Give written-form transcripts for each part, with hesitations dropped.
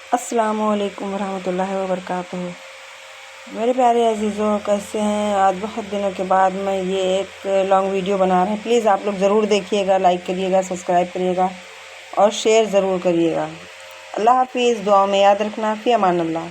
السلام علیکم ورحمۃ اللہ وبرکاتہ۔ میرے پیارے عزیزوں، کیسے ہیں؟ آج بہت دنوں کے بعد میں یہ ایک لانگ ویڈیو بنا رہا ہوں۔ پلیز آپ لوگ ضرور دیکھیے گا، لائک کریے گا، سبسکرائب کریے گا اور شیئر ضرور کریے گا۔ اللہ حافظ، دعا میں یاد رکھنا، فی امان اللہ۔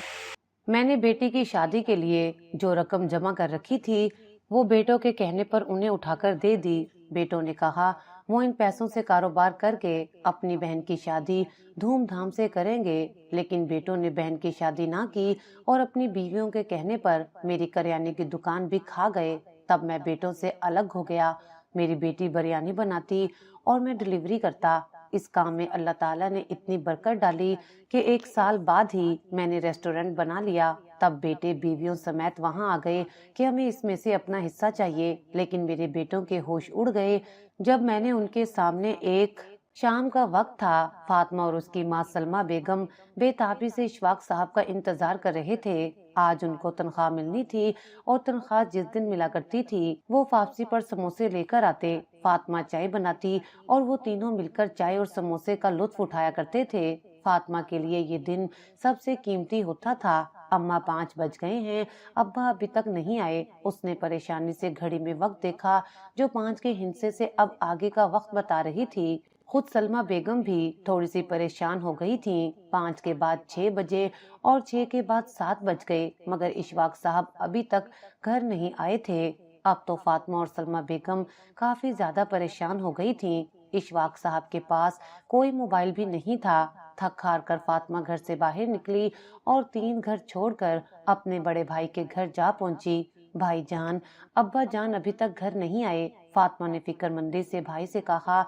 میں نے بیٹی کی شادی کے لیے جو رقم جمع کر رکھی تھی وہ بیٹوں کے کہنے پر انہیں اٹھا کر دے دی۔ بیٹوں نے کہا وہ ان پیسوں سے کاروبار کر کے اپنی بہن کی شادی دھوم دھام سے کریں گے، لیکن بیٹوں نے بہن کی شادی نہ کی اور اپنی بیویوں کے کہنے پر میری کریانے کی دکان بھی کھا گئے۔ تب میں بیٹوں سے الگ ہو گیا۔ میری بیٹی بریانی بناتی اور میں ڈلیوری کرتا۔ اس کام میں اللہ تعالیٰ نے اتنی برکت ڈالی کہ 1 سال بعد ہی میں نے ریسٹورنٹ بنا لیا۔ تب بیٹے بیویوں سمیت وہاں آ گئے کہ ہمیں اس میں سے اپنا حصہ چاہیے، لیکن میرے بیٹوں کے ہوش اڑ گئے جب میں نے ان کے سامنے ایک شام کا وقت تھا۔ فاطمہ اور اس کی ماں سلمہ بیگم بے تابی سے اشفاق صاحب کا انتظار کر رہے تھے۔ آج ان کو تنخواہ ملنی تھی اور تنخواہ جس دن ملا کرتی تھی وہ واپسی پر سموسے لے کر آتے۔ فاطمہ چائے بناتی اور وہ تینوں مل کر چائے اور سموسے کا لطف اٹھایا کرتے تھے۔ فاطمہ کے لیے یہ دن سب سے قیمتی ہوتا تھا۔ اماں 5 بج گئے ہیں، ابا ابھی تک نہیں آئے۔ اس نے پریشانی سے گھڑی میں وقت دیکھا جو 5 کے ہندسے سے اب آگے کا وقت بتا رہی تھی۔ خود سلمہ بیگم بھی تھوڑی سی پریشان ہو گئی تھی۔ 5 کے بعد 6 بجے اور 6 کے بعد 7 بج گئے مگر اشفاق صاحب ابھی تک گھر نہیں آئے تھے۔ اب تو فاطمہ اور سلمہ بیگم کافی زیادہ پریشان ہو گئی تھیں۔ اشفاق صاحب کے پاس کوئی موبائل بھی نہیں تھا۔ تھک ہار کر فاطمہ گھر سے باہر نکلی اور 3 گھر چھوڑ کر اپنے بڑے بھائی کے گھر جا پہنچی۔ بھائی جان، ابا جان ابھی تک گھر نہیں آئے۔ فاطمہ نے فکر مندی سے بھائی سے کہا۔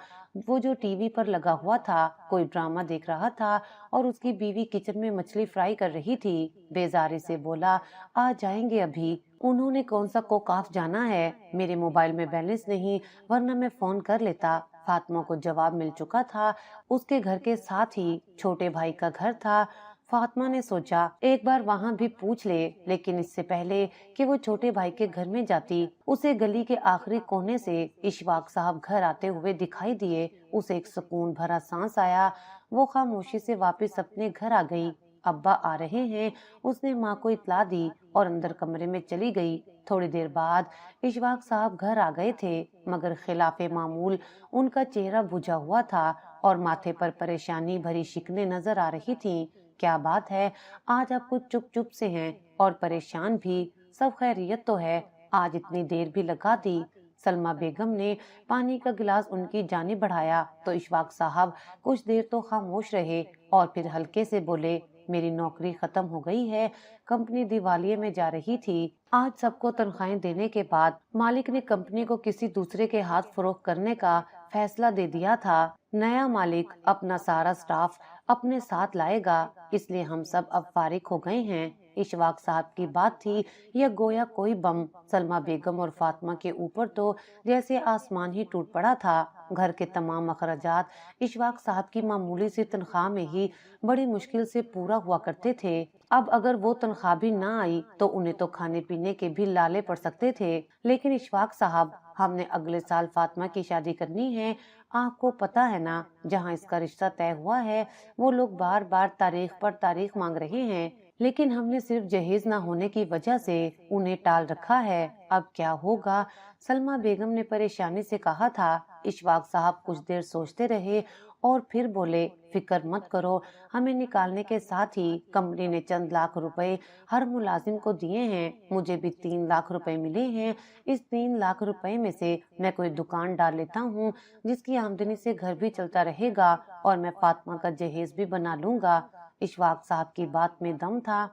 وہ جو ٹی وی پر لگا ہوا تھا کوئی ڈرامہ دیکھ رہا تھا اور اس کی بیوی کچن میں مچھلی فرائی کر رہی تھی۔ بیزاری سے بولا، آ جائیں گے ابھی، انہوں نے کون سا کوکاف جانا ہے، میرے موبائل میں بیلنس نہیں ورنہ میں فون کر لیتا۔ فاطمہ کو جواب مل چکا تھا۔ اس کے گھر کے ساتھ ہی چھوٹے بھائی کا گھر تھا۔ فاطمہ نے سوچا ایک بار وہاں بھی پوچھ لے، لیکن اس سے پہلے کہ وہ چھوٹے بھائی کے گھر میں جاتی اسے گلی کے آخری کونے سے اشفاق صاحب گھر آتے ہوئے دکھائی دیے۔ اسے ایک سکون بھرا سانس آیا۔ وہ خاموشی سے واپس اپنے گھر آ گئی۔ ابا آ رہے ہیں، اس نے ماں کو اطلاع دی اور اندر کمرے میں چلی گئی۔ تھوڑی دیر بعد اشفاق صاحب گھر آ گئے تھے مگر خلاف معمول ان کا چہرہ بجھا ہوا تھا اور ماتھے پر پریشانی بھری شکنیں نظر آ رہی تھیں۔ کیا بات ہے، آج آپ کچھ چپ چپ سے ہیں اور پریشان بھی، سب خیریت تو ہے؟ آج اتنی دیر بھی لگا دی۔ سلمہ بیگم نے پانی کا گلاس ان کی جانب بڑھایا تو اشفاق صاحب کچھ دیر تو خاموش رہے اور پھر ہلکے سے بولے، میری نوکری ختم ہو گئی ہے، کمپنی دیوالیے میں جا رہی تھی۔ آج سب کو تنخواہیں دینے کے بعد مالک نے کمپنی کو کسی دوسرے کے ہاتھ فروخت کرنے کا فیصلہ دے دیا تھا۔ نیا مالک اپنا سارا سٹاف اپنے ساتھ لائے گا، اس لیے ہم سب اب فارغ ہو گئے ہیں۔ اشفاق صاحب کی بات تھی یا گویا کوئی بم سلمہ بیگم اور فاطمہ کے اوپر تو جیسے آسمان ہی ٹوٹ پڑا تھا۔ گھر کے تمام اخراجات اشفاق صاحب کی معمولی سی تنخواہ میں ہی بڑی مشکل سے پورا ہوا کرتے تھے۔ اب اگر وہ تنخواہ بھی نہ آئی تو انہیں تو کھانے پینے کے بھی لالے پڑ سکتے تھے۔ لیکن اشفاق صاحب، ہم نے اگلے سال فاطمہ کی شادی کرنی ہے، آپ کو پتا ہے نا، جہاں اس کا رشتہ طے ہوا ہے وہ لوگ بار بار تاریخ پر تاریخ مانگ رہے ہیں، لیکن ہم نے صرف جہیز نہ ہونے کی وجہ سے انہیں ٹال رکھا ہے۔ اب کیا ہوگا؟ سلمہ بیگم نے پریشانی سے کہا تھا۔ اشفاق صاحب کچھ دیر سوچتے رہے اور پھر بولے، فکر مت کرو، ہمیں نکالنے کے ساتھ ہی کمپنی نے چند لاکھ روپے ہر ملازم کو دیے ہیں، مجھے بھی 3 لاکھ روپے ملے ہیں۔ اس 3 لاکھ روپے میں سے میں کوئی دکان ڈال لیتا ہوں جس کی آمدنی سے گھر بھی چلتا رہے گا اور میں فاطمہ کا جہیز بھی بنا لوں گا۔ اشفاق صاحب کی بات میں دم تھا۔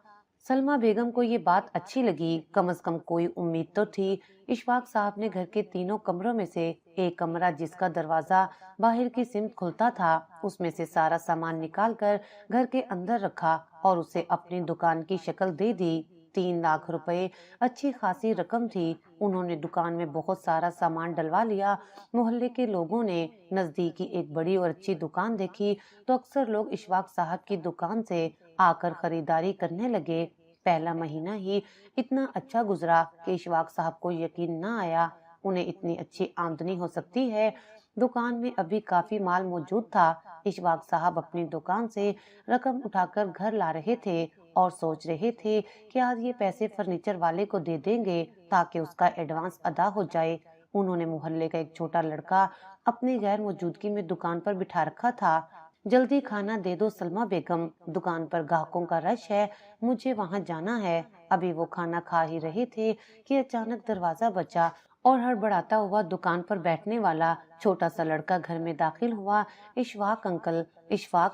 سلمہ بیگم کو یہ بات اچھی لگی، کم از کم کوئی امید تو تھی۔ اشفاق صاحب نے گھر کے 3 کمروں میں سے ایک کمرہ جس کا دروازہ باہر کی سمت کھلتا تھا، اس میں سے سارا سامان نکال کر گھر کے اندر رکھا اور اسے اپنی دکان کی شکل دے دی۔ 3 لاکھ روپے اچھی خاصی رقم تھی۔ انہوں نے دکان میں بہت سارا سامان ڈلوا لیا۔ محلے کے لوگوں نے نزدیکی ایک بڑی اور اچھی دکان دیکھی تو اکثر لوگ اشفاق صاحب کی دکان سے آ کر خریداری کرنے لگے۔ پہلا مہینہ ہی اتنا اچھا گزرا کہ اشفاق صاحب کو یقین نہ آیا انہیں اتنی اچھی آمدنی ہو سکتی ہے۔ दुकान में अभी काफी माल मौजूद था। इशफाक साहब अपनी दुकान से रकम उठाकर घर ला रहे थे और सोच रहे थे कि आज ये पैसे फर्नीचर वाले को दे देंगे ताकि उसका एडवांस अदा हो जाए। उन्होंने मोहल्ले का एक छोटा लड़का अपनी गैर मौजूदगी में दुकान पर बिठा रखा था। जल्दी खाना दे दो सलमा बेगम, दुकान पर ग्राहकों का रश है, मुझे वहां जाना है। अभी वो खाना खा ही रहे थे कि अचानक दरवाजा बजा और हड़बड़ाता हुआ दुकान पर बैठने वाला छोटा सा लड़का घर में दाखिल हुआ। इशफाक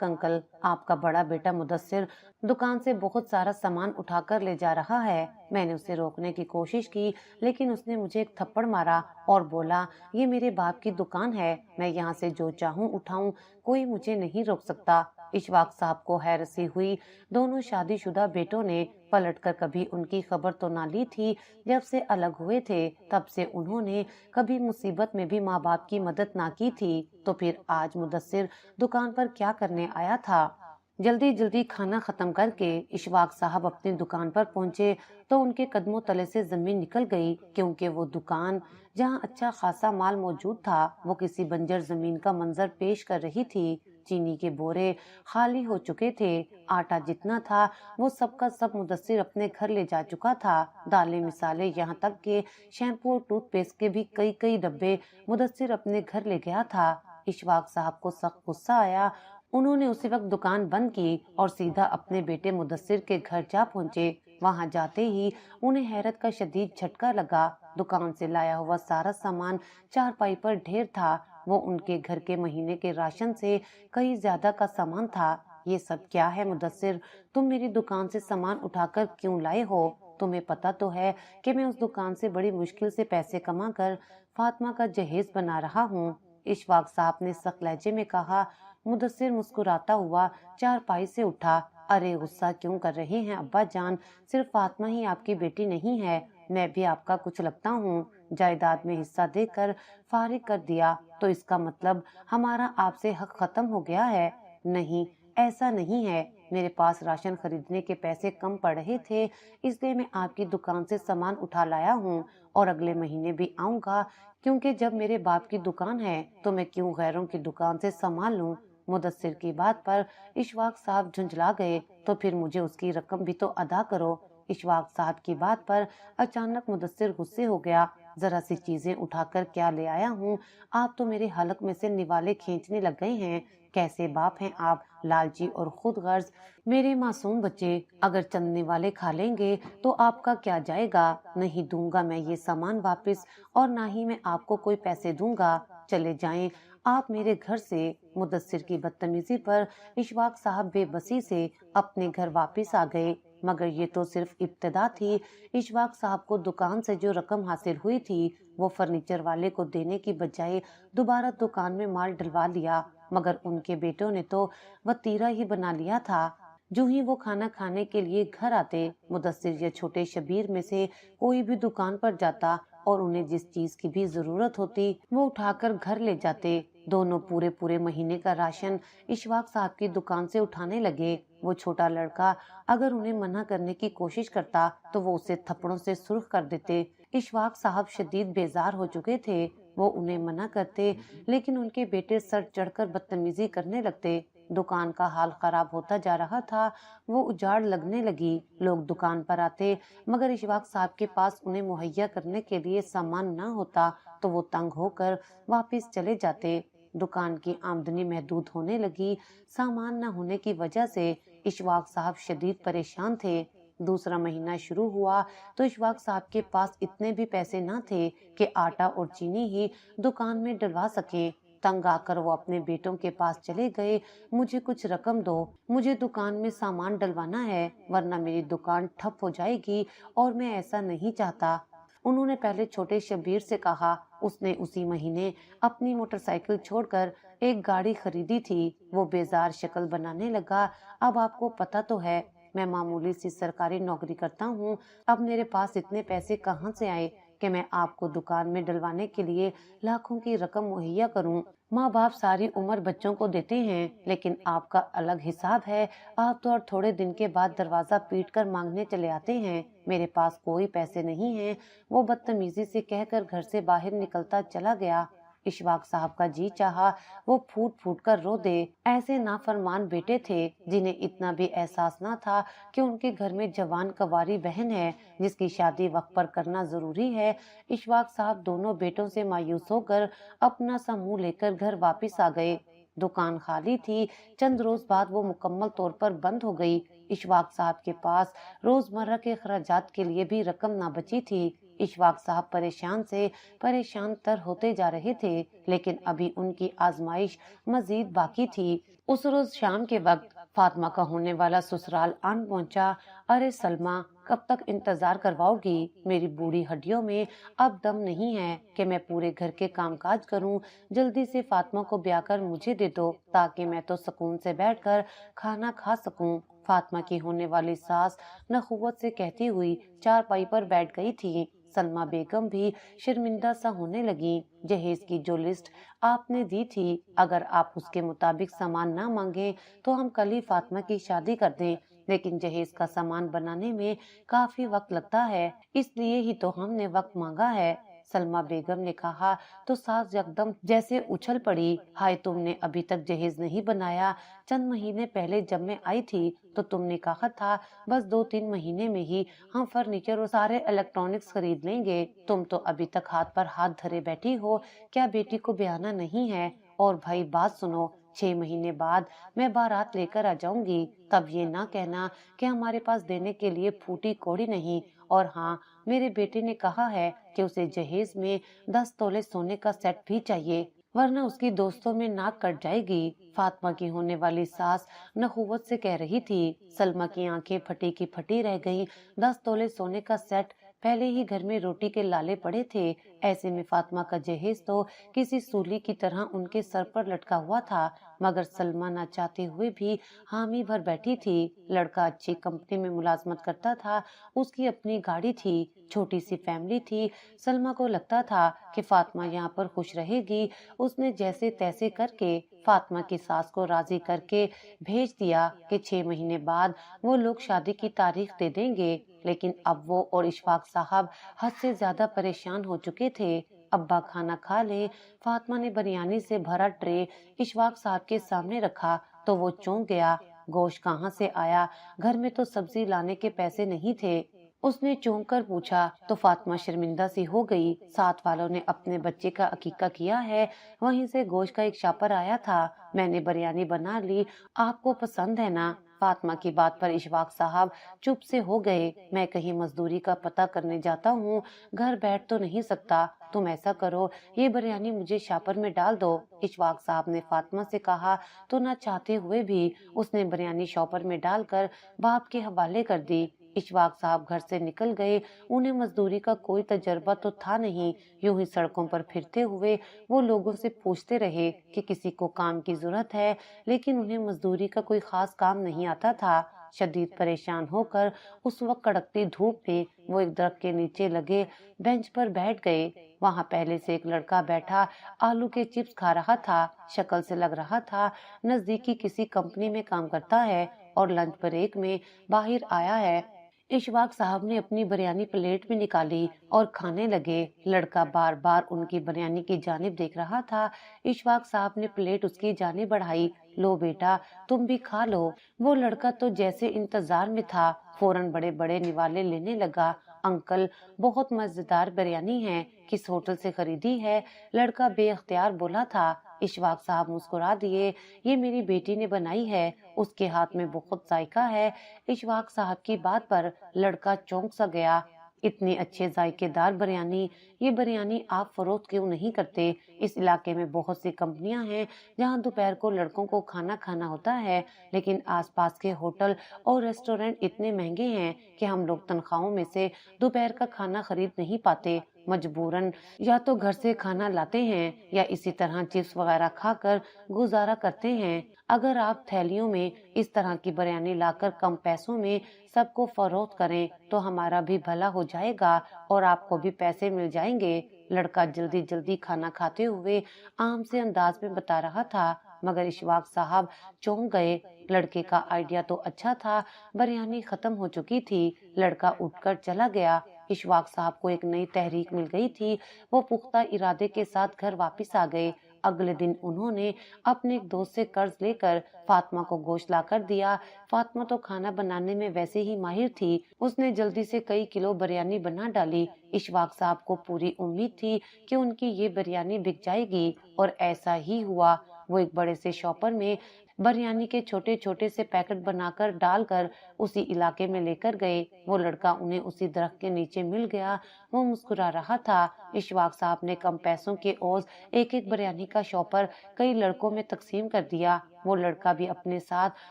अंकल, आपका बड़ा बेटा मुदस्सिर दुकान से बहुत सारा सामान उठाकर ले जा रहा है। मैंने उसे रोकने की कोशिश की, लेकिन उसने मुझे एक थप्पड़ मारा और बोला, ये मेरे बाप की दुकान है, मैं यहाँ से जो चाहूँ उठाऊं, कोई मुझे नहीं रोक सकता। इशफाक साहब को हैरत सी हुई। दोनों शादीशुदा बेटों ने पलटकर कभी उनकी खबर तो ना ली थी। जब से अलग हुए थे तब से उन्होंने कभी मुसीबत में भी माँ बाप की मदद ना की थी। तो फिर आज मुदस्सिर दुकान पर क्या करने आया था? जल्दी जल्दी खाना खत्म करके इशफाक साहब अपनी दुकान पर पहुंचे तो उनके कदमों तले से जमीन निकल गई, क्योंकि वो दुकान जहां अच्छा खासा माल मौजूद था वो किसी बंजर जमीन का मंजर पेश कर रही थी। चीनी के बोरे खाली हो चुके थे, आटा जितना था वो सबका सब मुदस्सिर अपने घर ले जा चुका था। दालें मिसाले यहाँ तक के शैम्पू और टूथपेस्ट के भी कई कई डब्बे मुदस्सिर अपने घर ले गया था। इशफाक साहब को सख्त गुस्सा आया। उन्होंने उसी वक्त दुकान बंद की और सीधा अपने बेटे मुदस्सिर के घर जा पहुंचे। वहां जाते ही उन्हें हैरत का शदीद झटका लगा। दुकान से लाया हुआ सारा सामान चारपाई पर ढेर था। वो उनके घर के महीने के राशन से कहीं ज्यादा का सामान था। ये सब क्या है मुदस्सिर? तुम मेरी दुकान से सामान उठाकर क्यों लाए हो? तुम्हें पता तो है कि मैं उस दुकान से बड़ी मुश्किल से पैसे कमाकर फातिमा का जहेज बना रहा हूँ। इशफाक साहब ने सख्त लहजे में कहा। मुदस्सिर मुस्कुराता हुआ चारपाई से उठा। अरे गुस्सा क्यों कर रहे हैं अब्बा जान, सिर्फ फातिमा ही आपकी बेटी नहीं है, मैं भी आपका कुछ लगता हूँ। जायदाद में हिस्सा देकर फारिग कर दिया तो इसका मतलब हमारा आपसे हक खत्म हो गया है? नहीं, ऐसा नहीं है। मेरे पास राशन खरीदने के पैसे कम पड़ रहे थे, इसलिए मैं आपकी दुकान से सामान उठा लाया हूँ और अगले महीने भी आऊंगा, क्योंकि जब मेरे बाप की दुकान है तो मैं क्यों गैरों की दुकान से सामान लूं? मुदस्सिर की बात पर इशफाक साहब झुंझला गए। तो फिर मुझे उसकी रकम भी तो अदा करो। इशफाक साहब की बात पर अचानक मुदस्सिर गुस्से हो गया। जरा सी चीजें उठाकर क्या ले आया हूँ, आप तो मेरे हलक में से निवाले खींचने लग गए हैं। कैसे बाप हैं आप, लालची और खुद गर्ज। मेरे मासूम बच्चे अगर चंद निवाले खा लेंगे तो आपका क्या जाएगा? नहीं दूंगा मैं ये सामान वापस, और ना ही मैं आपको कोई पैसे दूंगा। चले जाएं आप मेरे घर से। मुदस्सिर की बदतमीजी पर इशफाक साहब बेबसी से अपने घर वापस आ गए। मगर ये तो सिर्फ इब्तिदा थी। इशफाक साहब को दुकान से जो रकम हासिल हुई थी वो फर्नीचर वाले को देने की बजाय दोबारा दुकान में माल डलवा लिया। मगर उनके बेटों ने तो वतीरा ही बना लिया था। जो ही वो खाना खाने के लिए घर आते, मुदस्सिर या छोटे शबीर में से कोई भी दुकान पर जाता और उन्हें जिस चीज की भी जरूरत होती वो उठाकर घर ले जाते। दोनों पूरे पूरे महीने का राशन इशफाक साहब की दुकान से उठाने लगे। वो छोटा लड़का अगर उन्हें मना करने की कोशिश करता तो वो उसे थप्पड़ों से सुर्ख कर देते। इशफाक साहब शदीद बेजार हो चुके थे। वो उन्हें मना करते, लेकिन उनके बेटे सर चढ़कर बदतमीजी करने लगते। दुकान का हाल खराब होता जा रहा था। वो उजाड़ लगने लगी। लोग दुकान पर आते, मगर इशफाक साहब के पास उन्हें मुहैया करने के लिए सामान न होता तो वो तंग होकर वापस चले जाते। दुकान की आमदनी महदूद होने लगी। सामान न होने की वजह से इशफाक साहब शदीद परेशान थे। दूसरा महीना शुरू हुआ तो इशफाक साहब के पास इतने भी पैसे न थे कि आटा और चीनी ही दुकान में डलवा सके। तंग आकर वो अपने बेटों के पास चले गए। मुझे कुछ रकम दो, मुझे दुकान में सामान डलवाना है, वरना मेरी दुकान ठप हो जाएगी और मैं ऐसा नहीं चाहता। उन्होंने पहले छोटे शबीर से कहा। उसने उसी महीने अपनी मोटरसाइकिल छोड़कर एक गाड़ी खरीदी थी। वो बेजार शक्ल बनाने लगा। अब आपको पता तो है मैं मामूली सी सरकारी नौकरी करता हूँ। अब मेरे पास इतने पैसे कहाँ से आए कि मैं आपको दुकान में डलवाने के लिए लाखों की रकम मुहैया करूं। माँ बाप सारी उम्र बच्चों को देते हैं, लेकिन आपका अलग हिसाब है। आप तो और थोड़े दिन के बाद दरवाजा पीट कर मांगने चले आते हैं। मेरे पास कोई पैसे नहीं हैं। वो बदतमीजी से कहकर घर से बाहर निकलता चला गया। इशफाक साहब का जी चाहा वो फूट फूट कर रो दे। ऐसे नाफरमान बेटे थे जिन्हें इतना भी एहसास ना था कि उनके घर में जवान कवारी बहन है जिसकी शादी वक्त पर करना जरूरी है। इशफाक साहब दोनों बेटों से मायूस होकर अपना सा मुंह लेकर घर वापस आ गए। दुकान खाली थी। चंद रोज बाद वो मुकम्मल तौर पर बंद हो गई। इशफाक साहब के पास रोजमर्रा के खर्चात के लिए भी रकम ना बची थी। इशफाक साहब परेशान से परेशान तर होते जा रहे थे, लेकिन अभी उनकी आजमाइश मजीद बाकी थी। उस रोज शाम के वक्त फातिमा का होने वाला ससुराल आन पहुंचा। अरे सलमा, कब तक इंतजार करवाओगी? मेरी बूढ़ी हड्डियों में अब दम नहीं है कि मैं पूरे घर के कामकाज करूं। जल्दी से फातिमा को ब्याह कर मुझे दे दो ताकि मैं तो सुकून से बैठकर खाना खा सकूं। फातिमा की होने वाली सास नखुवत से कहती हुई चारपाई पर बैठ गई थी। सलमा बेगम भी शर्मिंदा सा होने लगी। जहेज की जो लिस्ट आपने दी थी, अगर आप उसके मुताबिक सामान ना मांगे तो हम कल ही फातिमा की शादी कर दें, लेकिन जहेज का सामान बनाने में काफी वक्त लगता है, इसलिए ही तो हमने वक्त मांगा है। सलमा बेगम ने कहा तो सास यकदम जैसे उछल पड़ी। हाय, तुमने अभी तक जहेज नहीं बनाया? चंद महीने पहले जब मैं आई थी तो तुमने कहा था बस 2-3 महीने में ही हम फर्नीचर और सारे इलेक्ट्रॉनिक्स खरीद लेंगे। तुम तो अभी तक हाथ पर हाथ धरे बैठी हो। क्या बेटी को ब्याहना नहीं है? और भाई बात सुनो, 6 महीने बाद मैं बारात लेकर आ जाऊंगी। तब ये ना कहना कि हमारे पास देने के लिए फूटी कौड़ी नहीं। और हाँ, मेरे बेटे ने कहा है कि उसे जहेज में 10 तोले सोने का सेट भी चाहिए, वरना उसकी दोस्तों में नाक कट जाएगी। फातिमा की होने वाली सास नखुवत से कह रही थी। सलमा की आंखें फटी की फटी रह गईं। 10 तोले सोने का सेट! पहले ही घर में रोटी के लाले पड़े थे, ऐसे में फातिमा का जहेज तो किसी सूली की तरह उनके सर पर लटका हुआ था। मगर सलमा ना चाहते हुए भी हामी भर बैठी थी। लड़का अच्छी कंपनी में मुलाजमत करता था, उसकी अपनी गाड़ी थी, छोटी सी फैमिली थी। सलमा को लगता था कि फातिमा यहाँ पर खुश रहेगी। उसने जैसे तैसे करके फातिमा की सास को राजी करके भेज दिया कि 6 महीने बाद वो लोग शादी की तारीख दे देंगे। लेकिन अब वो और इशफाक साहब हद से ज्यादा परेशान हो चुके थे। अब्बा खाना खा ले। फातिमा ने बिरयानी से भरा ट्रे इशफाक साहब के सामने रखा तो वो चौंक गया। गोश्त कहाँ से आया? घर में तो सब्जी लाने के पैसे नहीं थे। उसने चौंक कर पूछा तो फातिमा शर्मिंदा सी हो गई। साथ वालों ने अपने बच्चे का अकीका किया है, वहीं से गोश्त का एक शापर आया था। मैंने बिरयानी बना ली, आपको पसंद है ना? फातिमा की बात पर इशफाक साहब चुप से हो गए। मैं कहीं मजदूरी का पता करने जाता हूँ, घर बैठ तो नहीं सकता। तुम ऐसा करो, ये बिरयानी मुझे शापर में डाल दो। इशफाक साहब ने फातिमा से कहा तो न चाहते हुए भी उसने बिरयानी शॉपर में डालकर बाप के हवाले कर दी। इशफाक साहब घर से निकल गए। उन्हें मजदूरी का कोई तजर्बा तो था नहीं। यूं ही सड़कों पर फिरते हुए वो लोगों से पूछते रहे कि किसी को काम की जरूरत है, लेकिन उन्हें मजदूरी का कोई खास काम नहीं आता था। शदीद परेशान होकर उस वक्त कड़कती धूप में वो एक दरख्त के नीचे लगे बेंच पर बैठ गए। वहां पहले से एक लड़का बैठा आलू के चिप्स खा रहा था। शक्ल से लग रहा था नजदीकी किसी कंपनी में काम करता है और लंच ब्रेक में बाहर आया है। इशफाक साहब ने अपनी बिरयानी प्लेट में निकाली और खाने लगे। लड़का बार बार उनकी बिरयानी की जानिब देख रहा था। इशफाक साहब ने प्लेट उसकी जानिब बढ़ाई। लो बेटा, तुम भी खा लो। वो लड़का तो जैसे इंतजार में था, फौरन बड़े बड़े निवाले लेने लगा। अंकल, बहुत मजेदार बिरयानी है, किस होटल से खरीदी है? लड़का बेअख्तियार बोला था। इशफाक साहब मुस्कुरा दिए। ये मेरी बेटी ने बनाई है, उसके हाथ में बहुत जायका है। इशफाक साहब की बात पर लड़का चौंक सा गया। इतनी अच्छे जायकेदार बिरयानी, ये बिरयानी आप फरोख्त क्यों नहीं करते? इस इलाके में बहुत सी कंपनियां हैं जहां दोपहर को लड़कों को खाना खाना होता है, लेकिन आसपास के होटल और रेस्टोरेंट इतने महंगे हैं कि हम लोग तनख्वाहों में से दोपहर का खाना खरीद नहीं पाते। मजबूरन या तो घर से खाना लाते हैं या इसी तरह चिप्स वगैरह खाकर गुजारा करते हैं। अगर आप थैलियों में इस तरह की बिरयानी लाकर कम पैसों में सबको फरोख्त करें तो हमारा भी भला हो जाएगा और आपको भी पैसे मिल जाएंगे। लड़का जल्दी जल्दी खाना खाते हुए आम से अंदाज में बता रहा था, मगर इशफाक साहब चौंक गए। लड़के का आइडिया तो अच्छा था, बिरयानी खत्म हो चुकी थी। लड़का उठकर चला गया। اشفاق صاحب کو ایک نئی تحریک مل گئی تھی۔ وہ پختہ ارادے کے ساتھ گھر واپس آ گئے۔ اگلے دن انہوں نے اپنے ایک دوست سے قرض لے کر فاطمہ کو گوشت لا کر دیا۔ فاطمہ تو کھانا بنانے میں ویسے ہی ماہر تھی، اس نے جلدی سے کئی کلو بریانی بنا ڈالی۔ اشفاق صاحب کو پوری امید تھی کہ ان کی یہ بریانی بک جائے گی، اور ایسا ہی ہوا۔ وہ ایک بڑے سے شاپر میں بریانی کے چھوٹے چھوٹے سے پیکٹ بنا کر ڈال کر اسی علاقے میں لے کر گئے۔ وہ لڑکا انہیں اسی درخت کے نیچے مل گیا۔ وہ مسکرا رہا تھا۔ اشفاق صاحب نے کم پیسوں کے عوض ایک ایک بریانی کا شاپر کئی لڑکوں میں تقسیم کر دیا۔ وہ لڑکا بھی اپنے ساتھ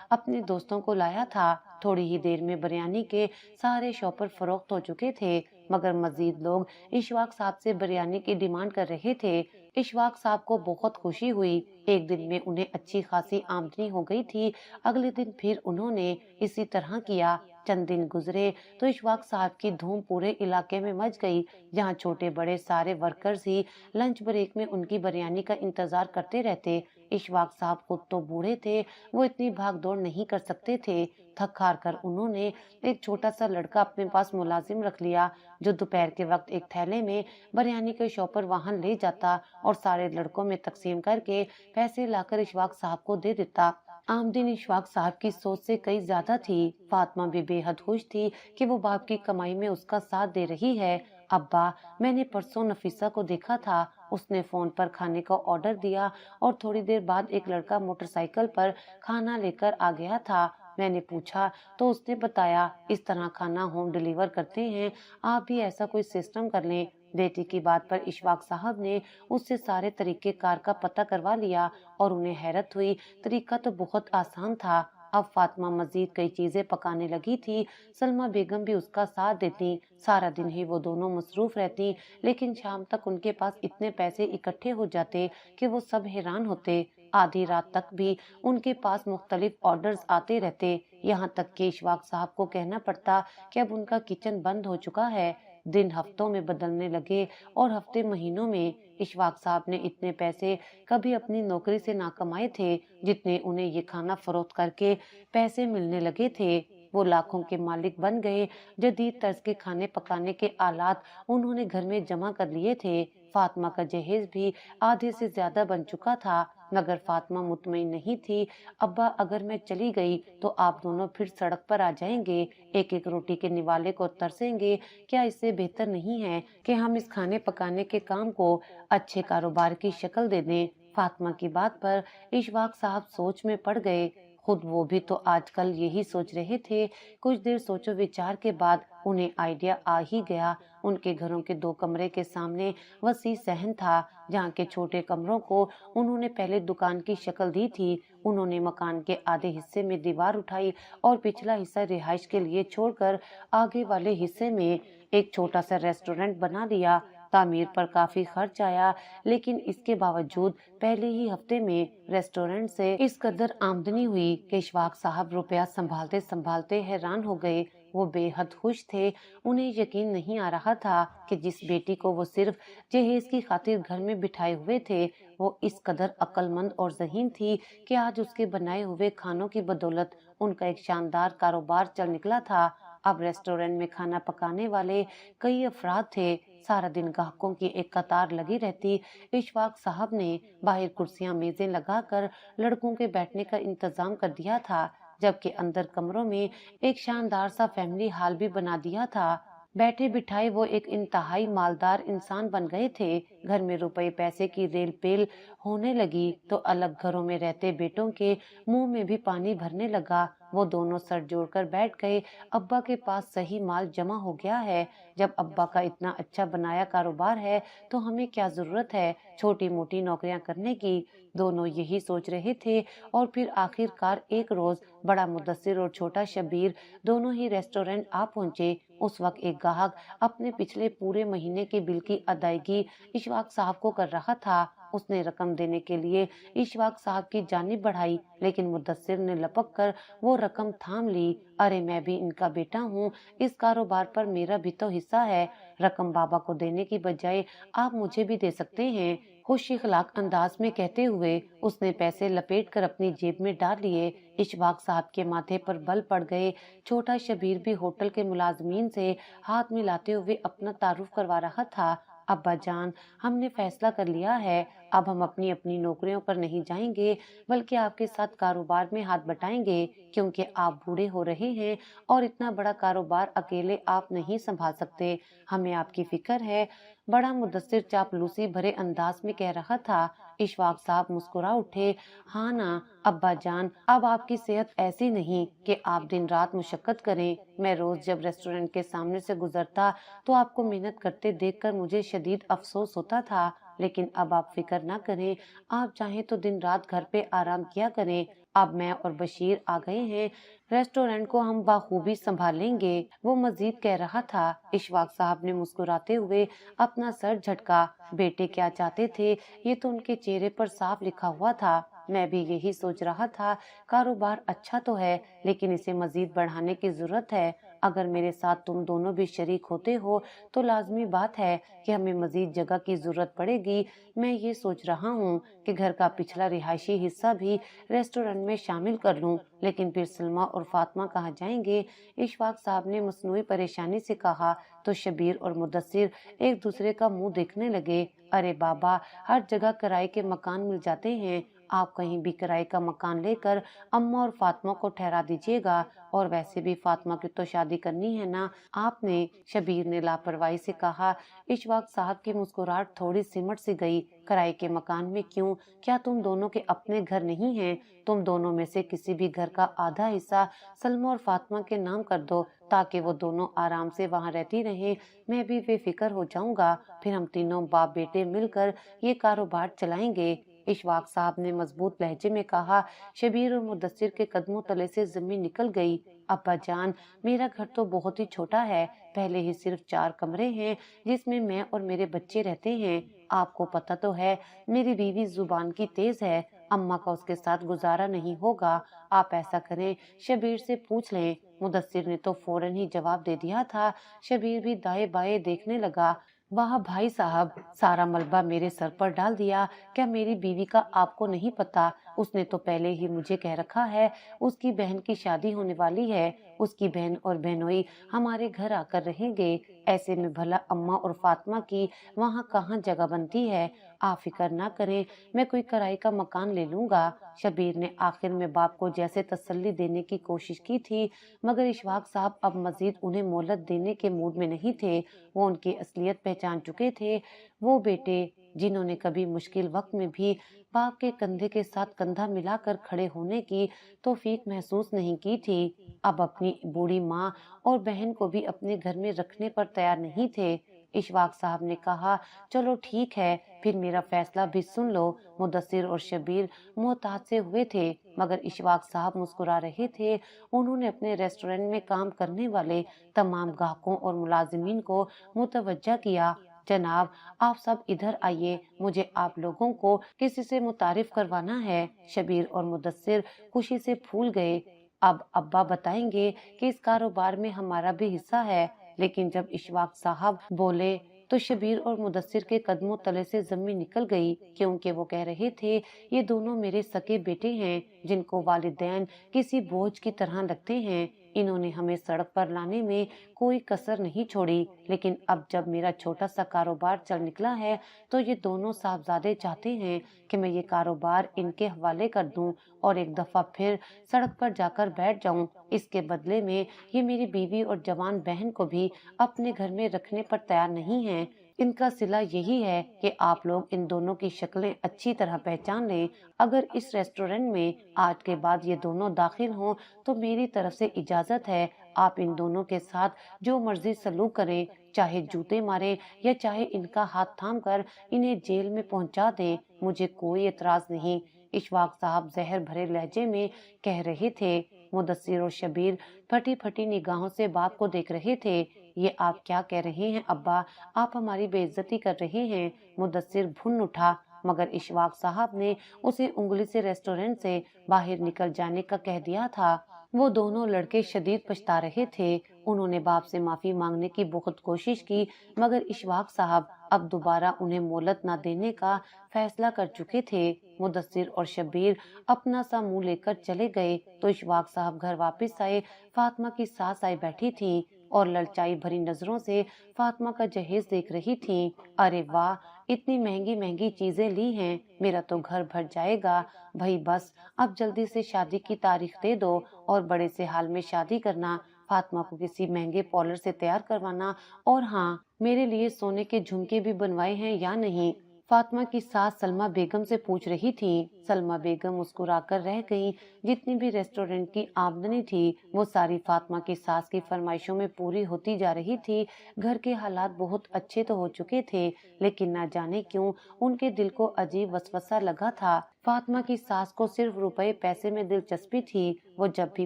اپنے دوستوں کو لایا تھا۔ تھوڑی ہی دیر میں بریانی کے سارے شاپر فروخت ہو چکے تھے، مگر مزید لوگ اشفاق صاحب سے بریانی کی ڈیمانڈ کر رہے تھے۔ اشفاق صاحب کو بہت خوشی ہوئی۔ ایک دن میں انہیں اچھی خاصی آمدنی ہو گئی تھی۔ اگلے دن پھر انہوں نے اسی طرح کیا۔ چند دن گزرے تو اشفاق صاحب کی دھوم پورے علاقے میں مچ گئی، جہاں چھوٹے بڑے سارے ورکرز ہی لنچ بریک میں ان کی بریانی کا انتظار کرتے رہتے۔ اشفاق صاحب خود تو بوڑھے تھے، وہ اتنی بھاگ دوڑ نہیں کر سکتے تھے۔ تھک ہار کر انہوں نے ایک چھوٹا سا لڑکا اپنے پاس ملازم رکھ لیا، جو دوپہر کے وقت ایک تھیلے میں بریانی کے شاپر وہاں لے جاتا اور سارے لڑکوں میں تقسیم کر کے پیسے لا کر اشفاق صاحب کو دے دیتا۔ آمدنی اشفاق صاحب کی سوچ سے کئی زیادہ تھی۔ فاطمہ بھی بے حد خوش تھی کہ وہ باپ کی کمائی میں اس کا ساتھ دے رہی ہے۔ ابا، میں نے پرسوں نفیسہ کو دیکھا تھا، اس نے فون پر کھانے کا آرڈر دیا اور تھوڑی دیر بعد ایک لڑکا موٹر سائیکل پر کھانا لے کر آ گیا تھا۔ میں نے پوچھا تو اس نے بتایا اس طرح کھانا ہوم ڈیلیور کرتے ہیں، آپ بھی ایسا کوئی سسٹم کر لیں۔ بیٹی کی بات پر اشفاق صاحب نے اس سے سارے طریقے کار کا پتہ کروا لیا اور انہیں حیرت ہوئی۔ طریقہ تو بہت آسان تھا۔ اب فاطمہ مزید کئی چیزیں پکانے لگی تھی، سلمہ بیگم بھی اس کا ساتھ دیتی۔ سارا دن ہی وہ دونوں مصروف رہتی، لیکن شام تک ان کے پاس اتنے پیسے اکٹھے ہو جاتے کہ وہ سب حیران ہوتے۔ آدھی رات تک بھی ان کے پاس مختلف آرڈرز آتے رہتے، یہاں تک کہ اشفاق صاحب کو کہنا پڑتا کہ اب ان کا کچن بند ہو چکا ہے۔ دن ہفتوں میں بدلنے لگے اور ہفتے مہینوں میں۔ اشفاق صاحب نے اتنے پیسے کبھی اپنی نوکری سے نہ کمائے تھے جتنے انہیں یہ کھانا فروخت کر کے پیسے ملنے لگے تھے۔ وہ لاکھوں کے مالک بن گئے۔ جدید طرز کے کھانے پکانے کے آلات انہوں نے گھر میں جمع کر لیے تھے۔ فاطمہ کا جہیز بھی آدھے سے زیادہ بن چکا تھا، مگر فاطمہ مطمئن نہیں تھی۔ ابا، اگر میں چلی گئی تو آپ دونوں پھر سڑک پر آ جائیں گے، ایک ایک روٹی کے نوالے کو ترسیں گے۔ کیا اس سے بہتر نہیں ہے کہ ہم اس کھانے پکانے کے کام کو اچھے کاروبار کی شکل دے دیں؟ فاطمہ کی بات پر اشفاق صاحب سوچ میں پڑ گئے۔ خود وہ بھی تو آج کل یہی سوچ رہے تھے۔ کچھ دیر سوچو وچار کے بعد انہیں آئیڈیا آ ہی گیا۔ ان کے گھروں کے 2 کمرے کے سامنے وسیع صحن تھا، جہاں کے چھوٹے کمروں کو انہوں نے پہلے دکان کی شکل دی تھی۔ انہوں نے مکان کے آدھے حصے میں دیوار اٹھائی اور پچھلا حصہ رہائش کے لیے چھوڑ کر آگے والے حصے میں ایک چھوٹا سا ریسٹورینٹ بنا لیا۔ تعمیر پر کافی خرچ آیا، لیکن اس کے باوجود پہلے ہی ہفتے میں ریسٹورینٹ سے اس قدر آمدنی ہوئی کہ اشفاق صاحب روپیہ سنبھالتے سنبھالتے حیران ہو گئے۔ وہ بے حد خوش تھے۔ انہیں یقین نہیں آ رہا تھا کہ جس بیٹی کو وہ صرف جہیز کی خاطر گھر میں بٹھائے ہوئے تھے، وہ اس قدر عقل مند اور ذہین تھی کہ آج اس کے بنائے ہوئے کھانوں کی بدولت ان کا ایک شاندار کاروبار چل نکلا تھا۔ اب ریسٹورینٹ میں کھانا پکانے والے کئی افراد تھے۔ سارا دن گاہکوں کی ایک قطار لگی رہتی۔ اشفاق صاحب نے باہر کرسیاں میزیں لگا کر لڑکوں کے بیٹھنے کا انتظام کر دیا تھا، جبکہ اندر کمروں میں ایک شاندار سا فیملی ہال بھی بنا دیا تھا۔ بیٹھے بٹھائے وہ ایک انتہائی مالدار انسان بن گئے تھے۔ گھر میں روپے پیسے کی ریل پیل ہونے لگی تو الگ گھروں میں رہتے بیٹوں کے منہ میں بھی پانی بھرنے لگا۔ وہ دونوں سر جوڑ کر بیٹھ گئے۔ ابا کے پاس صحیح مال جمع ہو گیا ہے۔ جب ابا کا اتنا اچھا بنایا کاروبار ہے تو ہمیں کیا ضرورت ہے چھوٹی موٹی نوکریاں کرنے کی؟ دونوں یہی سوچ رہے تھے، اور پھر آخر کار ایک روز بڑا مدثر اور چھوٹا شبیر دونوں ہی ریسٹورینٹ آ پہنچے۔ اس وقت ایک گاہک اپنے پچھلے پورے مہینے کے بل کی ادائیگی اشفاق صاحب کو کر رہا تھا۔ اس نے رقم دینے کے لیے اشفاق صاحب کی جانب بڑھائی، لیکن مدثر نے لپک کر وہ رقم تھام لی۔ ارے میں بھی ان کا بیٹا ہوں، اس کاروبار پر میرا بھی تو حصہ ہے۔ رقم بابا کو دینے کی بجائے آپ مجھے بھی دے سکتے ہیں۔ खुश इखलाक अंदाज में कहते हुए उसने पैसे लपेट कर अपनी जेब में डाल लिए। इशफाक साहब के माथे पर बल पड़ गए। छोटा शबीर भी होटल के मुलाजमीन से हाथ मिलाते हुए अपना तारुफ करवा रहा था। अब्बा जान, हमने फैसला कर लिया है, अब हम अपनी अपनी नौकरियों पर नहीं जाएंगे, बल्कि आपके साथ कारोबार में हाथ बटाएंगे, क्योंकि आप बूढ़े हो रहे हैं और इतना बड़ा कारोबार अकेले आप नहीं संभाल सकते। हमें आपकी फिक्र है। बड़ा मुदस्सिर चापलूसी भरे अंदाज में कह रहा था। इशफाक साहब मुस्कुरा उठे। हाँ ना अब्बा जान, अब आपकी सेहत ऐसी नहीं कि आप दिन रात मुशक्कत करें। मैं रोज जब रेस्टोरेंट के सामने से गुजरता तो आपको मेहनत करते देखकर मुझे शदीद अफसोस होता था, लेकिन अब आप फिक्र ना करें। आप चाहें तो दिन रात घर पे आराम किया करें। अब मैं और बशीर आ गए हैं, रेस्टोरेंट को हम बाखूबी संभालेंगे। वो मजीद कह रहा था। इशफाक साहब ने मुस्कुराते हुए अपना सर झटका। बेटे क्या चाहते थे ये तो उनके चेहरे पर साफ लिखा हुआ था। मैं भी यही सोच रहा था। कारोबार अच्छा तो है, लेकिन इसे मजीद बढ़ाने की जरूरत है। अगर मेरे साथ तुम दोनों भी शरीक होते हो तो लाजमी बात है कि हमें मजीद जगह की जरूरत पड़ेगी। मैं ये सोच रहा हूँ कि घर का पिछला रिहायशी हिस्सा भी रेस्टोरेंट में शामिल कर लूं, लेकिन फिर सलमा और फातिमा कहाँ जाएंगे? इशफाक साहब ने मसनूई परेशानी से कहा तो शबीर और मुदस्सिर एक दूसरे का मुंह देखने लगे। अरे बाबा, हर जगह किराए के मकान मिल जाते हैं, आप कहीं भी किराए का मकान लेकर अम्मा और फातिमा को ठहरा दीजिएगा। और वैसे भी फातिमा की तो शादी करनी है ना आपने, शबीर ने लापरवाही से कहा। इशफाक साहब की मुस्कुराहट थोड़ी सिमट सी गई। किराए के मकान में क्यों? क्या तुम दोनों के अपने घर नहीं हैं? तुम दोनों में से किसी भी घर का आधा हिस्सा सलमा और फातिमा के नाम कर दो, ताकि वो दोनों आराम से वहाँ रहती रहें। मैं भी बेफिक्र हो जाऊंगा। फिर हम तीनों बाप बेटे मिलकर ये कारोबार चलाएंगे। इशफाक साहब ने मजबूत लहजे में कहा। शबीर और मुदस्सिर के कदमों तले से जमीन निकल गई। अब्बा जान, मेरा घर तो बहुत ही छोटा है, पहले ही सिर्फ 4 कमरे हैं जिसमें मैं और मेरे बच्चे रहते हैं। आपको पता तो है मेरी बीवी जुबान की तेज है, अम्मा का उसके साथ गुजारा नहीं होगा। आप ऐसा करें, शबीर से पूछ लें। मुदस्सिर ने तो फौरन ही जवाब दे दिया था। शबीर भी दाएं बाएं देखने लगा। वाह भाई साहब, सारा मलबा मेरे सर पर डाल दिया। क्या मेरी बीवी का आपको नहीं पता? उसने तो पहले ही मुझे कह रखा है उसकी बहन की शादी होने वाली है। उसकी बहन और बहनोई हमारे घर आकर रहेंगे। ऐसे में भला अम्मा और फातिमा की वहाँ कहाँ जगह बनती है? आप फिक्र ना करें, मैं कोई किराए का मकान ले लूंगा। शबीर ने आखिर में बाप को जैसे तसल्ली देने की कोशिश की थी, मगर इशफाक साहब अब मजीद उन्हें मोहलत देने के मूड में नहीं थे। वो उनकी असलियत पहचान चुके थे। वो बेटे जिन्होंने कभी मुश्किल वक्त में भी बाप के कंधे के साथ कंधा मिलाकर खड़े होने की तौफीक महसूस नहीं की थी, अब अपनी बूढ़ी माँ और बहन को भी अपने घर में रखने पर तैयार नहीं थे। इशफाक साहब ने कहा, चलो ठीक है, फिर मेरा फैसला भी सुन लो। मुदस्सिर और शबीर मोहताज से हुए थे, मगर इशफाक साहब मुस्कुरा रहे थे। उन्होंने अपने रेस्टोरेंट में काम करने वाले तमाम ग्राहकों और मुलाजिमीन को मुतवज्जा किया। जनाब, आप सब इधर आइए, मुझे आप लोगों को किसी से मुतारिफ करवाना है। शबीर और मुदस्सिर खुशी से फूल गए। अब अब्बा बताएंगे कि इस कारोबार में हमारा भी हिस्सा है। लेकिन जब इशफाक साहब बोले तो शबीर और मुदस्सिर के कदमों तले से जमीन निकल गई, क्योंकि वो कह रहे थे ये दोनों मेरे सके बेटे हैं जिनको वालिदैन किसी बोझ की तरह लगते हैं। इन्होंने हमें सड़क पर लाने में कोई कसर नहीं छोड़ी, लेकिन अब जब मेरा छोटा सा कारोबार चल निकला है तो ये दोनों साहबजादे चाहते हैं कि मैं ये कारोबार इनके हवाले कर दूं और एक दफा फिर सड़क पर जाकर बैठ जाऊं। इसके बदले में ये मेरी बीवी और जवान बहन को भी अपने घर में रखने पर तैयार नहीं है। इनका सिला यही है कि आप लोग इन दोनों की शक्लें अच्छी तरह पहचान लें। अगर इस रेस्टोरेंट में आज के बाद ये दोनों दाखिल हों तो मेरी तरफ से इजाजत है। आप इन दोनों के साथ जो मर्जी सलूक करें, चाहे जूते मारें या चाहे इनका हाथ थाम कर इन्हें जेल में पहुंचा दें, मुझे कोई एतराज नहीं। इशफाक साहब जहर भरे लहजे में कह रहे थे। मुदस्सिर और शबीर फटी फटी निगाहों से बाप को देख रहे थे। ये आप क्या कह रहे हैं अब्बा? आप हमारी बेइज्जती कर रहे हैं। मुदस्सिर भुन उठा, मगर इशफाक साहब ने उसे उंगली से रेस्टोरेंट से बाहर निकल जाने का कह दिया था। वो दोनों लड़के शदीद पछता रहे थे। उन्होंने बाप से माफी मांगने की बहुत कोशिश की, मगर इशफाक साहब अब दोबारा उन्हें मोहलत न देने का फैसला कर चुके थे। मुदस्सिर और शब्बीर अपना सा मुंह लेकर चले गए तो इशफाक साहब घर वापस आए। फातिमा की सास आई बैठी थी और ललचाई भरी नजरों से फातिमा का जहेज देख रही थी। अरे वाह, इतनी महंगी महंगी चीजें ली हैं, मेरा तो घर भर जाएगा। भाई बस अब जल्दी से शादी की तारीख दे दो और बड़े से हाल में शादी करना, फातिमा को किसी महंगे पार्लर से तैयार करवाना। और हाँ, मेरे लिए सोने के झुमके भी बनवाए हैं या नहीं? फातिमा की सास सलमा बेगम से पूछ रही थी। सलमा बेगम मुस्कुराकर रह गईं। जितनी भी रेस्टोरेंट की आमदनी थी वो सारी फातिमा की सास की फरमाइशों में पूरी होती जा रही थी। घर के हालात बहुत अच्छे तो हो चुके थे, लेकिन ना जाने क्यों उनके दिल को अजीब वसवसा लगा था। फातिमा की सास को सिर्फ रुपए पैसे में दिलचस्पी थी। वो जब भी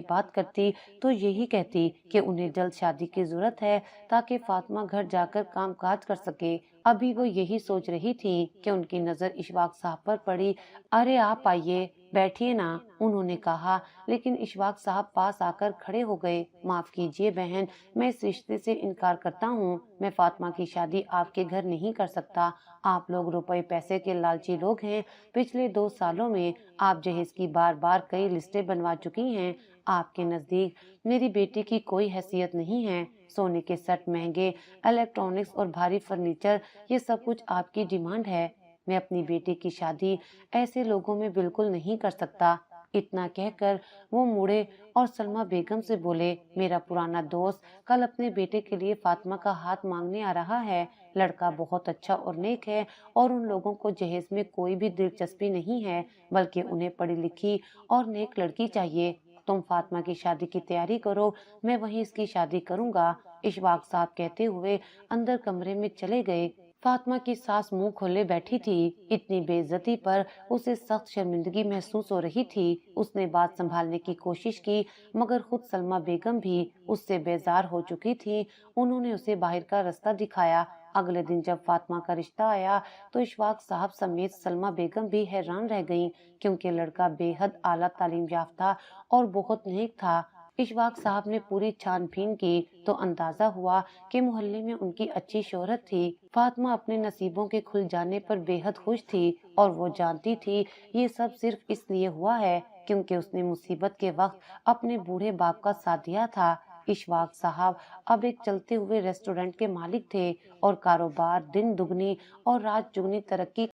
बात करती तो यही कहती कि उन्हें जल्द शादी की जरूरत है ताकि फातिमा घर जाकर काम काज कर सके। अभी वो यही सोच रही थी कि उनकी नजर इशफाक साहब पर पड़ी। अरे आप आइए, बैठिए ना, उन्होंने कहा। लेकिन इशफाक साहब पास आकर खड़े हो गए। माफ कीजिए बहन, मैं इस रिश्ते से इनकार करता हूँ। मैं फातिमा की शादी आपके घर नहीं कर सकता। आप लोग रुपए पैसे के लालची लोग हैं। पिछले 2 सालों में आप जहेज की बार बार कई लिस्टें बनवा चुकी हैं। आपके नजदीक मेरी बेटी की कोई हैसियत नहीं है। सोने के सेट महंगे, इलेक्ट्रॉनिक्स और भारी फर्नीचर, ये सब कुछ आपकी डिमांड है। मैं अपनी बेटी की शादी ऐसे लोगों में बिल्कुल नहीं कर सकता। इतना कहकर वो मुड़े और सलमा बेगम से बोले, मेरा पुराना दोस्त कल अपने बेटे के लिए फातिमा का हाथ मांगने आ रहा है। लड़का बहुत अच्छा और नेक है और उन लोगों को जहेज में कोई भी दिलचस्पी नहीं है, बल्कि उन्हें पढ़ी लिखी और नेक लड़की चाहिए। तुम फातिमा की शादी की तैयारी करो, मैं वहीं इसकी शादी करूंगा। इशफाक साहब कहते हुए अंदर कमरे में चले गए। फातिमा की सास मुंह खोले बैठी थी। इतनी बेइज्जती पर उसे सख्त शर्मिंदगी महसूस हो रही थी। उसने बात संभालने की कोशिश की, मगर खुद सलमा बेगम भी उससे बेजार हो चुकी थी। उन्होंने उसे बाहर का रास्ता दिखाया। अगले दिन जब फातिमा का रिश्ता आया तो इशफाक साहब समेत सलमा बेगम भी हैरान रह गईं, क्योंकि लड़का बेहद आला तालीम याफ्ता और बहुत नेक था। इशफाक साहब ने पूरी छानबीन की तो अंदाजा हुआ कि मोहल्ले में उनकी अच्छी शोहरत थी। फातिमा अपने नसीबों के खुल जाने पर बेहद खुश थी और वो जानती थी ये सब सिर्फ इसलिए हुआ है क्योंकि उसने मुसीबत के वक्त अपने बूढ़े बाप का साथ दिया था। इशफाक साहब अब एक चलते हुए रेस्टोरेंट के मालिक थे और कारोबार दिन दुगनी और रात जुगनी तरक्की